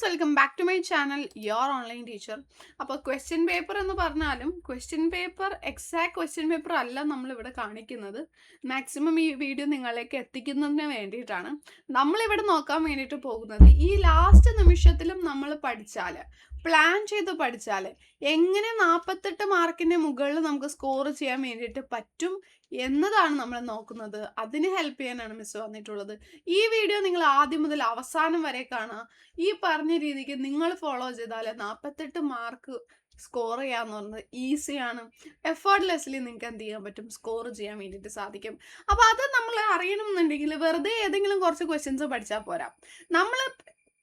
Friends, welcome back to my channel your online teacher. അപ്പോൾ question paper എന്ന് പറഞ്ഞാലും question paper exact question paper അല്ല നമ്മളിവിടെ കാണിക്കുന്നത്. മാക്സിമം ഈ വീഡിയോ നിങ്ങളിലേക്ക് എത്തിക്കുന്നതിന് വേണ്ടിയിട്ടാണ് നമ്മളിവിടെ നോക്കാൻ വേണ്ടിയിട്ട് പോകുന്നത്. ഈ ലാസ്റ്റ് നിമിഷത്തിലും നമ്മൾ പഠിച്ചാൽ, പ്ലാൻ ചെയ്ത് പഠിച്ചാൽ എങ്ങനെ 48 മാർക്കിൻ്റെ മുകളിൽ നമുക്ക് സ്കോർ ചെയ്യാൻ വേണ്ടിയിട്ട് പറ്റും എന്നതാണ് നമ്മൾ നോക്കുന്നത്. അതിന് ഹെൽപ്പ് ചെയ്യാനാണ് മിസ് വന്നിട്ടുള്ളത്. ഈ വീഡിയോ നിങ്ങൾ ആദ്യം മുതൽ അവസാനം വരെ കാണുക. ഈ പറഞ്ഞ രീതിക്ക് നിങ്ങൾ ഫോളോ ചെയ്താൽ 48 മാർക്ക് സ്കോർ ചെയ്യാന്ന് പറയുന്നത് ഈസിയാണ്. എഫേർട്ട്ലെസ്ലി നിങ്ങൾക്ക് എന്ത് ചെയ്യാൻ പറ്റും, സ്കോർ ചെയ്യാൻ വേണ്ടിയിട്ട് സാധിക്കും. അപ്പോൾ അത് നമ്മൾ അറിയണമെന്നുണ്ടെങ്കിൽ വെറുതെ ഏതെങ്കിലും കുറച്ച് ക്വസ്റ്റ്യൻസ് പഠിച്ചാൽ പോരാ. നമ്മൾ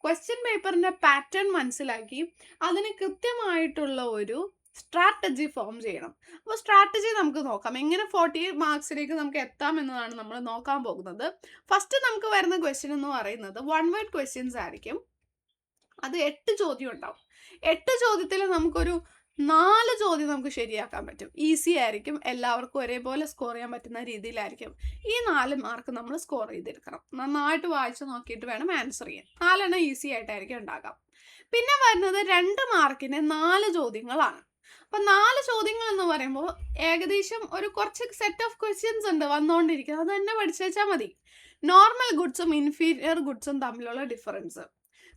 ക്വസ്റ്റ്യൻ പേപ്പറിൻ്റെ പാറ്റേൺ മനസ്സിലാക്കി അതിന് കൃത്യമായിട്ടുള്ള ഒരു സ്ട്രാറ്റജി ഫോം ചെയ്യണം. അപ്പോൾ സ്ട്രാറ്റജി നമുക്ക് നോക്കാം. എങ്ങനെ 48 മാർക്സിലേക്ക് നമുക്ക് എത്താം എന്നതാണ് നമ്മൾ നോക്കാൻ പോകുന്നത്. ഫസ്റ്റ് നമുക്ക് വരുന്ന ക്വസ്റ്റ്യൻ എന്ന് പറയുന്നത് 1 വേർഡ് ക്വസ്റ്റ്യൻസ് ആയിരിക്കും. അത് 8 ചോദ്യം ഉണ്ടാവും. 8 ചോദ്യത്തിൽ നമുക്കൊരു 4 ചോദ്യം നമുക്ക് ശരിയാക്കാൻ പറ്റും. ഈസി ആയിരിക്കും, എല്ലാവർക്കും ഒരേപോലെ സ്കോർ ചെയ്യാൻ പറ്റുന്ന രീതിയിലായിരിക്കും. ഈ 4 മാർക്ക് നമ്മൾ സ്കോർ ചെയ്തെടുക്കണം. നന്നായിട്ട് വായിച്ച് നോക്കിയിട്ട് വേണം ആൻസർ ചെയ്യാൻ. 4 എണ്ണം ഈസി ആയിട്ടായിരിക്കും ഉണ്ടാകാം. പിന്നെ വരുന്നത് 2 മാർക്കിന് 4 ചോദ്യങ്ങളാണ്. അപ്പം 4 ചോദ്യങ്ങൾ എന്ന് പറയുമ്പോൾ ഏകദേശം ഒരു കുറച്ച് സെറ്റ് ഓഫ് ക്വസ്റ്റ്യൻസ് ഉണ്ട് വന്നുകൊണ്ടിരിക്കുന്നത്. അത് തന്നെ പഠിച്ചു വെച്ചാൽ മതി. നോർമൽ ഗുഡ്സും ഇൻഫീരിയർ ഗുഡ്സും തമ്മിലുള്ള ഡിഫറൻസ്,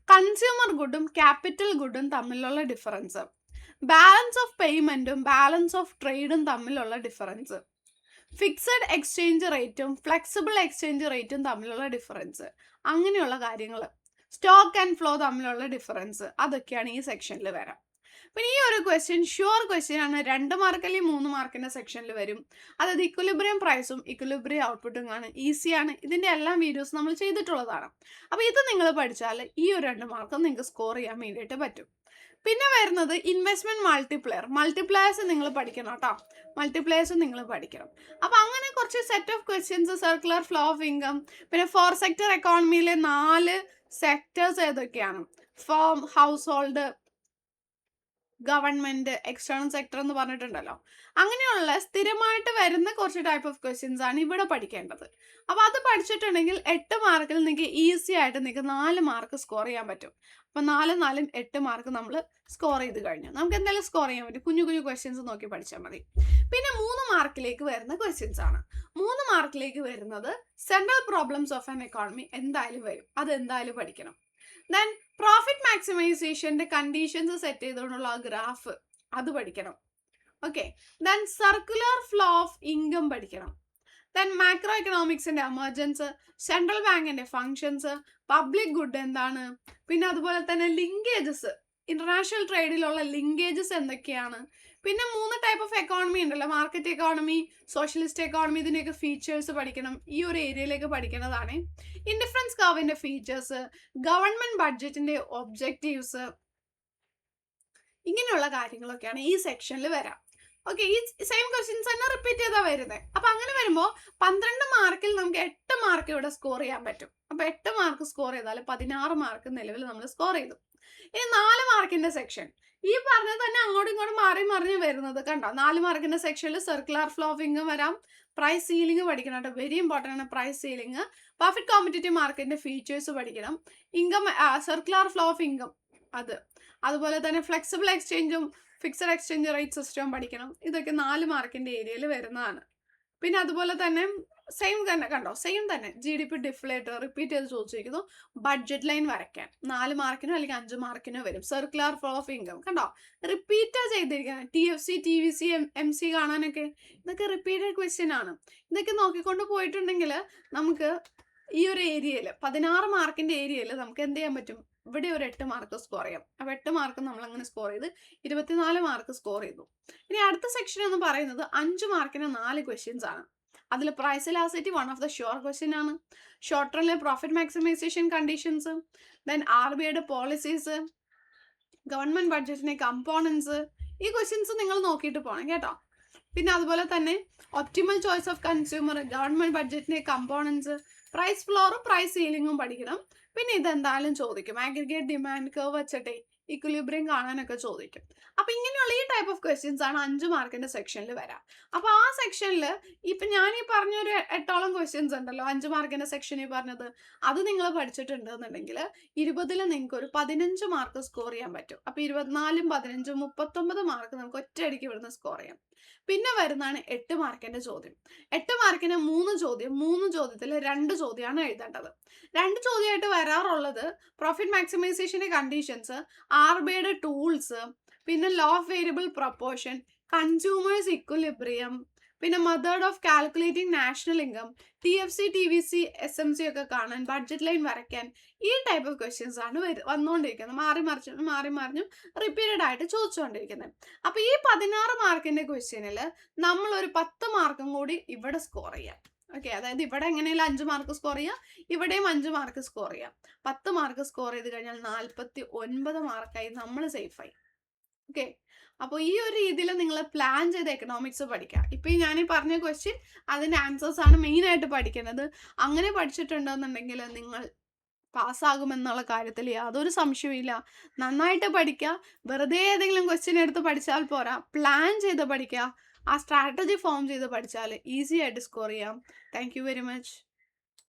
കൺസ്യൂമർ ഗുഡും ക്യാപിറ്റൽ ഗുഡും തമ്മിലുള്ള ഡിഫറൻസ്, ബാലൻസ് ഓഫ് പേയ്മെൻറ്റും ബാലൻസ് ഓഫ് ട്രേഡും തമ്മിലുള്ള ഡിഫറൻസ്, ഫിക്സഡ് എക്സ്ചേഞ്ച് റേറ്റും ഫ്ലെക്സിബിൾ എക്സ്ചേഞ്ച് റേറ്റും തമ്മിലുള്ള ഡിഫറൻസ്, അങ്ങനെയുള്ള കാര്യങ്ങൾ, സ്റ്റോക്ക് ആൻഡ് ഫ്ലോ തമ്മിലുള്ള ഡിഫറൻസ്, അതൊക്കെയാണ് ഈ സെക്ഷനിൽ വരാം. പിന്നെ ഈ ഒരു ക്വസ്റ്റ്യൻ ഷുവർ ക്വസ്റ്റ്യൻ ആണ്. 2 മാർക്ക് അല്ലെങ്കിൽ 3 മാർക്കിൻ്റെ സെക്ഷനിൽ വരും. അതായത് ഇക്വിലിബ്രിയം പ്രൈസും ഇക്വിലിബ്രിയം ഔട്ട്പുട്ടും ആണ്. ഈസിയാണ്. ഇതിൻ്റെ എല്ലാം വീഡിയോസ് നമ്മൾ ചെയ്തിട്ടുള്ളതാണ്. അപ്പോൾ ഇത് നിങ്ങൾ പഠിച്ചാൽ ഈ ഒരു 2 മാർക്കും നിങ്ങൾക്ക് സ്കോർ ചെയ്യാൻ വേണ്ടിയിട്ട് പറ്റും. പിന്നെ വരുന്നത് ഇൻവെസ്റ്റ്മെൻറ്റ് മൾട്ടിപ്ലയേഴ്സ് നിങ്ങൾ പഠിക്കണം കേട്ടോ. മൾട്ടിപ്ലയേഴ്സും നിങ്ങൾ പഠിക്കണം. അപ്പോൾ അങ്ങനെ കുറച്ച് set of questions, circular flow of income, പിന്നെ 4 സെക്ടർ എക്കോണമിയിലെ 4 സെക്ടേഴ്സ് ഏതൊക്കെയാണ്, firm, house hold, government, external sector എന്ന് പറഞ്ഞിട്ടുണ്ടല്ലോ. അങ്ങനെയുള്ള സ്ഥിരമായിട്ട് വരുന്ന കുറച്ച് ടൈപ്പ് ഓഫ് ക്വസ്റ്റ്യൻസ് ആണ് ഇവിടെ പഠിക്കേണ്ടത്. അപ്പോൾ അത് പഠിച്ചിട്ടുണ്ടെങ്കിൽ 8 മാർക്കിൽ നിങ്ങൾക്ക് ഈസി ആയിട്ട് നിങ്ങൾക്ക് 4 മാർക്ക് സ്കോർ ചെയ്യാൻ പറ്റും. അപ്പോൾ 4 4 8 മാർക്ക് നമ്മൾ സ്കോർ ചെയ്ത് കഴിഞ്ഞു. നമുക്ക് എന്തായാലും സ്കോർ ചെയ്യാൻ പറ്റും. കുഞ്ഞു കുഞ്ഞു ക്വസ്റ്റ്യൻസ് നോക്കി പഠിച്ചാൽ മതി. പിന്നെ 3 മാർക്കിലേക്ക് വരുന്ന ക്വസ്റ്റ്യൻസ് ആണ്. 3 മാർക്കിലേക്ക് വരുന്നത് central problems of an economy എന്തായാലും വരും. അത് എന്തായാലും പഠിക്കണം. ദെൻ പ്രോഫിറ്റ് മാക്സിമൈസേഷൻ്റെ കണ്ടീഷൻസ് സെറ്റ് ചെയ്തുകൊണ്ടുള്ള ആ ഗ്രാഫ് അത് പഠിക്കണം. Okay. Then circular flow of income പഠിക്കണം. ദെൻ മാക്രോ എക്കണോമിക്സിൻ്റെ എമർജൻസ്, സെൻട്രൽ ബാങ്കിൻ്റെ ഫങ്ഷൻസ്, പബ്ലിക് ഗുഡ് എന്താണ്, പിന്നെ അതുപോലെ തന്നെ ലിങ്കേജസ്, ഇന്റർനാഷണൽ ട്രേഡിലുള്ള ലിങ്കേജസ് എന്തൊക്കെയാണ്, പിന്നെ 3 ടൈപ്പ് ഓഫ് എക്കോണമി ഉണ്ടല്ലോ, മാർക്കറ്റ് എക്കോണമി, സോഷ്യലിസ്റ്റ് എക്കോണമി, ഇതിൻ്റെയൊക്കെ ഫീച്ചേഴ്സ് പഠിക്കണം. ഈ ഒരു ഏരിയയിലേക്ക് പഠിക്കുന്നതാണ്. ഇൻഡിഫറൻസ് കർവിൻ്റെ ഫീച്ചേഴ്സ്, ഗവൺമെൻറ് ബഡ്ജറ്റിൻ്റെ ഒബ്ജക്റ്റീവ്സ്, ഇങ്ങനെയുള്ള കാര്യങ്ങളൊക്കെയാണ് ഈ സെക്ഷനിൽ വരാം. ഓക്കെ. ഈ സെയിം ക്വസ്റ്റ്യൻസ് തന്നെ റിപ്പീറ്റ് ചെയ്താൽ വരുന്നത്. അപ്പം അങ്ങനെ വരുമ്പോൾ 12 മാർക്കിൽ നമുക്ക് 8 മാർക്ക് ഇവിടെ സ്കോർ ചെയ്യാൻ പറ്റും. അപ്പോൾ 8 മാർക്ക് സ്കോർ ചെയ്താൽ 16 മാർക്ക് നിലവിൽ നമ്മൾ സ്കോർ ചെയ്തു. ഇനി 4 മാർക്കിൻ്റെ സെക്ഷൻ ഈ പറഞ്ഞത് തന്നെ അങ്ങോട്ടും ഇങ്ങോട്ടും മാറി മറിഞ്ഞ് വരുന്നത് കണ്ടോ. 4 മാർക്കിൻ്റെ സെക്ഷനിൽ സർക്കുലർ ഫ്ലോ ഓഫ് ഇൻകം വരാം. പ്രൈസ് സീലിംഗ് പഠിക്കണം കേട്ടോ, വെരി ഇമ്പോർട്ടൻ്റ് ആണ് പ്രൈസ് സീലിംഗ്. പെർഫെക്റ്റ് കോമ്പറ്റേറ്റീവ് മാർക്കറ്റിൻ്റെ ഫീച്ചേഴ്സ് പഠിക്കണം. Income, circular flow of income, അതുപോലെ തന്നെ ഫ്ലെക്സിബിൾ എക്സ്ചേഞ്ചും ഫിക്സഡ് എക്സ്ചേഞ്ച് റേറ്റ് സിസ്റ്റവും പഠിക്കണം. ഇതൊക്കെ 4 മാർക്കിൻ്റെ ഏരിയയിൽ വരുന്നതാണ്. പിന്നെ അതുപോലെ തന്നെ സെയിം തന്നെ കണ്ടോ, സെയിം തന്നെ GDP ഡിഫ്ലേറ്റർ റിപ്പീറ്റ് ചെയ്ത് ചോദിച്ചിരിക്കുന്നു. ബഡ്ജറ്റ് ലൈൻ വരയ്ക്കാൻ 4 മാർക്കിനോ അല്ലെങ്കിൽ 5 മാർക്കിനോ വരും. സർക്കുലർ ഫ്ലോ ഓഫ് ഇൻകം കണ്ടോ, റിപ്പീറ്റ് ചെയ്തിരിക്കുകയാണ്. TFC TVC MC കാണാനൊക്കെ ഇതൊക്കെ റിപ്പീറ്റഡ് ക്വസ്റ്റ്യൻ ആണ്. ഇതൊക്കെ നോക്കിക്കൊണ്ട് പോയിട്ടുണ്ടെങ്കിൽ നമുക്ക് ഈ ഒരു ഏരിയയിൽ 16 മാർക്കിൻ്റെ ഏരിയയിൽ നമുക്ക് എന്ത് ചെയ്യാൻ പറ്റും, ഇവിടെ ഒരു 8 മാർക്ക് സ്കോർ ചെയ്യാം. അപ്പോൾ 8 മാർക്ക് നമ്മൾ അങ്ങനെ സ്കോർ ചെയ്ത് 24 മാർക്ക് സ്കോർ ചെയ്തു. ഇനി അടുത്ത സെക്ഷൻ എന്ന് പറയുന്നത് 5 മാർക്കിന് 4 ക്വസ്റ്റ്യൻസ് ആണ്. അതിൽ price elasticity one of the sure question ആണ്. ഷോർട്ട് റണ്ണിലെ പ്രോഫിറ്റ് മാക്സിമൈസേഷൻ കണ്ടീഷൻസ്, ദെൻ RBIയുടെ പോളിസീസ്, ഗവൺമെൻറ് ബഡ്ജറ്റിൻ്റെ കമ്പോണൻസ്, ഈ ക്വസ്റ്റ്യൻസ് നിങ്ങൾ നോക്കിയിട്ട് പോകണം കേട്ടോ. പിന്നെ അതുപോലെ തന്നെ optimal choice of consumer, government ബഡ്ജറ്റിൻ്റെ കമ്പോണൻസ്, പ്രൈസ് ഫ്ലോറും പ്രൈസ് സീലിംഗും പഠിക്കണം. പിന്നെ ഇതെന്തായാലും ചോദിക്കും. ആഗ്രിഗേറ്റ് ഡിമാൻഡ് കർവ് വെച്ചിട്ടേ ഇക്വിലിബ്രിയം കാണാനൊക്കെ ചോദിക്കും. അപ്പൊ ഇങ്ങനെയുള്ള ഈ ടൈപ്പ് ഓഫ് ക്വസ്റ്റ്യൻസ് ആണ് 5 മാർക്കിന്റെ സെക്ഷനിൽ വരാം. അപ്പൊ ആ സെക്ഷനിൽ ഇപ്പൊ ഞാൻ ഈ പറഞ്ഞൊരു 8ഓളം ക്വസ്റ്റ്യൻസ് ഉണ്ടല്ലോ 5 മാർക്കിന്റെ സെക്ഷനിൽ പറഞ്ഞത്, അത് നിങ്ങൾ പഠിച്ചിട്ടുണ്ടെന്നുണ്ടെങ്കിൽ 20ൽ നിങ്ങൾക്ക് ഒരു 15 മാർക്ക് സ്കോർ ചെയ്യാൻ പറ്റും. അപ്പൊ 24ഉം 15ഉം 39 മാർക്ക് നമുക്ക് ഒറ്റയടിക്ക് ഇവിടുന്ന് സ്കോർ ചെയ്യാം. പിന്നെ വരുന്നതാണ് 8 മാർക്കിന്റെ ചോദ്യം. 8 മാർക്കിന് 3 ചോദ്യം, 3 ചോദ്യത്തിൽ 2 ചോദ്യമാണ് എഴുതേണ്ടത്. 2 ചോദ്യമായിട്ട് വരാറുള്ളത് പ്രോഫിറ്റ് മാക്സിമൈസേഷന്റെ കണ്ടീഷൻസ്, ആർബിഐയുടെ ടൂൾസ്, പിന്നെ law of variable proportion, consumers equilibrium, പിന്നെ method of calculating national income, TFC, TVC, SMC ഒക്കെ കാണാൻ, ബഡ്ജറ്റ് ലൈൻ വരയ്ക്കാൻ, ഈ ടൈപ്പ് ഓഫ് ക്വസ്റ്റ്യൻസ് ആണ് വന്നുകൊണ്ടിരിക്കുന്നത്. മാറി മറിഞ്ഞും റിപ്പീറ്റഡ് ആയിട്ട് ചോദിച്ചുകൊണ്ടിരിക്കുന്നത്. അപ്പൊ ഈ 16 മാർക്കിന്റെ ക്വസ്റ്റ്യനിൽ നമ്മൾ ഒരു 10 മാർക്കും കൂടി ഇവിടെ സ്കോർ ചെയ്യാം. ഓക്കെ, അതായത് ഇവിടെ എങ്ങനെയാലും 5 മാർക്ക് സ്കോർ ചെയ്യാം, ഇവിടെയും 5 മാർക്ക് സ്കോർ ചെയ്യാം. 10 മാർക്ക് സ്കോർ ചെയ്ത് കഴിഞ്ഞാൽ 49 മാർക്കായി നമ്മൾ സേഫായി. ഓക്കെ, അപ്പോൾ ഈ ഒരു രീതിയിൽ നിങ്ങൾ പ്ലാൻ ചെയ്ത് എക്കണോമിക്സ് പഠിക്കുക. ഇപ്പം ഞാൻ ഈ പറഞ്ഞ ക്വസ്റ്റ്യൻ അതിൻ്റെ ആൻസേഴ്സ് ആണ് മെയിനായിട്ട് പഠിക്കുന്നത്. അങ്ങനെ പഠിച്ചിട്ടുണ്ടെന്നുണ്ടെങ്കിൽ നിങ്ങൾ പാസ്സാകുമെന്നുള്ള കാര്യത്തിൽ യാതൊരു സംശയവുമില്ല. നന്നായിട്ട് പഠിക്കുക. വെറുതെ ഏതെങ്കിലും ക്വസ്റ്റ്യൻ എടുത്ത് പഠിച്ചാൽ പോരാ, പ്ലാൻ ചെയ്ത് പഠിക്കുക. ആ സ്ട്രാറ്റജി ഫോം ചെയ്ത് പഠിച്ചാൽ ഈസി ആയിട്ട് സ്കോർ ചെയ്യാം. Thank you very much.